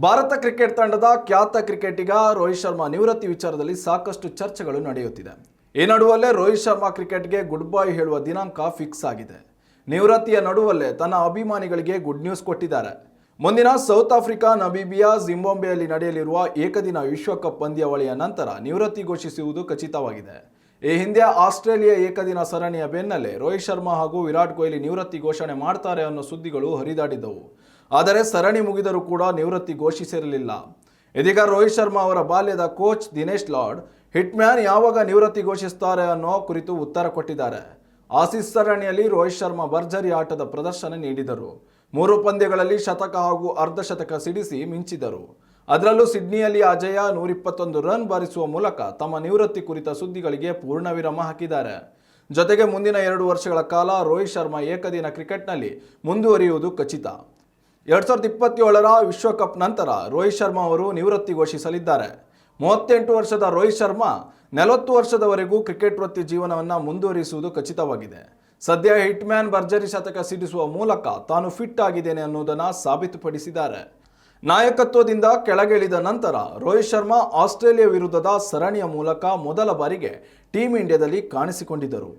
Bharat cricket ತಂಡದ ಖ್ಯಾತ ಕ್ರಿಕೆಟಿಗ ರೋಹಿತ್ ಶರ್ಮಾ ನಿವೃತ್ತಿ ವಿಚಾರದಲ್ಲಿ ಸಾಕಷ್ಟು ಚರ್ಚೆಗಳು ನಡೆಯುತ್ತಿದೆ. ಈ ನಡುವಲ್ಲೇ ರೋಹಿತ್ ಶರ್ಮಾ ಕ್ರಿಕೆಟ್ಗೆ ಗುಡ್ ಬೈ ಹೇಳುವ ದಿನಾಂಕ ಫಿಕ್ಸ್ ಆಗಿದೆ. ನಿವೃತ್ತಿಯ ನಡುವಲ್ಲೇ ತನ್ನ ಅಭಿಮಾನಿಗಳಿಗೆ ಗುಡ್ ನ್ಯೂಸ್ ಕೊಟ್ಟಿದ್ದಾರೆ. ಮುಂದಿನ ಸೌತ್ ಆಫ್ರಿಕಾ, ನಮೀಬಿಯಾ, ಜಿಂಬಾಬ್ವೆಯಲ್ಲಿ ನಡೆಯಲಿರುವ ಏಕದಿನ ವಿಶ್ವಕಪ್ ಪಂದ್ಯಾವಳಿಯ ನಂತರ ನಿವೃತ್ತಿ ಘೋಷಿಸುವುದು ಖಚಿತವಾಗಿದೆ. ಈ ಹಿಂದೆ ಆಸ್ಟ್ರೇಲಿಯಾ ಏಕದಿನ ಸರಣಿಯ ಬೆನ್ನಲ್ಲೇ ರೋಹಿತ್ ಶರ್ಮಾ ಹಾಗೂ ವಿರಾಟ್ ಕೊಹ್ಲಿ ನಿವೃತ್ತಿ ಘೋಷಣೆ ಮಾಡ್ತಾರೆ ಅನ್ನೋ ಸುದ್ದಿಗಳು ಹರಿದಾಡಿದ್ದವು. ಆದರೆ ಸರಣಿ ಮುಗಿದರೂ ಕೂಡ ನಿವೃತ್ತಿ ಘೋಷಿಸಿರಲಿಲ್ಲ. ಇದೀಗ ರೋಹಿತ್ ಶರ್ಮಾ ಅವರ ಬಾಲ್ಯದ ಕೋಚ್ ದಿನೇಶ್ ಲಾಡ್ ಹಿಟ್ಮ್ಯಾನ್ ಯಾವಾಗ ನಿವೃತ್ತಿ ಘೋಷಿಸುತ್ತಾರೆ ಅನ್ನೋ ಕುರಿತು ಉತ್ತರ ಕೊಟ್ಟಿದ್ದಾರೆ. ಆಸೀಸ್ ಸರಣಿಯಲ್ಲಿ ರೋಹಿತ್ ಶರ್ಮಾ ಭರ್ಜರಿ ಆಟದ ಪ್ರದರ್ಶನ ನೀಡಿದರು. 3 ಪಂದ್ಯಗಳಲ್ಲಿ ಶತಕ ಹಾಗೂ ಅರ್ಧಶತಕ ಸಿಡಿಸಿ ಮಿಂಚಿದರು. ಅದರಲ್ಲೂ ಸಿಡ್ನಿಯಲ್ಲಿ ಅಜೇಯ 121 ರನ್ ಬಾರಿಸುವ ಮೂಲಕ ತಮ್ಮ ನಿವೃತ್ತಿ ಕುರಿತ ಸುದ್ದಿಗಳಿಗೆ ಪೂರ್ಣ ವಿರಾಮ ಹಾಕಿದ್ದಾರೆ. ಜೊತೆಗೆ ಮುಂದಿನ 2 ವರ್ಷಗಳ ಕಾಲ ರೋಹಿತ್ ಶರ್ಮಾ ಏಕದಿನ ಕ್ರಿಕೆಟ್ನಲ್ಲಿ ಮುಂದುವರಿಯುವುದು ಖಚಿತ. 2027ರ ವಿಶ್ವಕಪ್ ನಂತರ ರೋಹಿತ್ ಶರ್ಮಾ ಅವರು ನಿವೃತ್ತಿ ಘೋಷಿಸಲಿದ್ದಾರೆ. 38 ವರ್ಷದ ರೋಹಿತ್ ಶರ್ಮಾ 40 ವರ್ಷದವರೆಗೂ ಕ್ರಿಕೆಟ್ ವೃತ್ತಿ ಜೀವನವನ್ನು ಮುಂದುವರಿಸುವುದು ಖಚಿತವಾಗಿದೆ. ಸದ್ಯ ಹಿಟ್ಮ್ಯಾನ್ ಭರ್ಜರಿ ಶತಕ ಸಿಡಿಸುವ ಮೂಲಕ ತಾನು ಫಿಟ್ ಆಗಿದ್ದೇನೆ ಅನ್ನೋದನ್ನು ಸಾಬೀತುಪಡಿಸಿದ್ದಾರೆ. ನಾಯಕತ್ವದಿಂದ ಕೆಳಗಿಳಿದ ನಂತರ ರೋಹಿತ್ ಶರ್ಮಾ ಆಸ್ಟ್ರೇಲಿಯಾ ವಿರುದ್ಧದ ಸರಣಿಯ ಮೂಲಕ ಮೊದಲ ಬಾರಿಗೆ ಟೀಮ್ ಇಂಡಿಯಾದಲ್ಲಿ ಕಾಣಿಸಿಕೊಂಡಿದ್ದರು.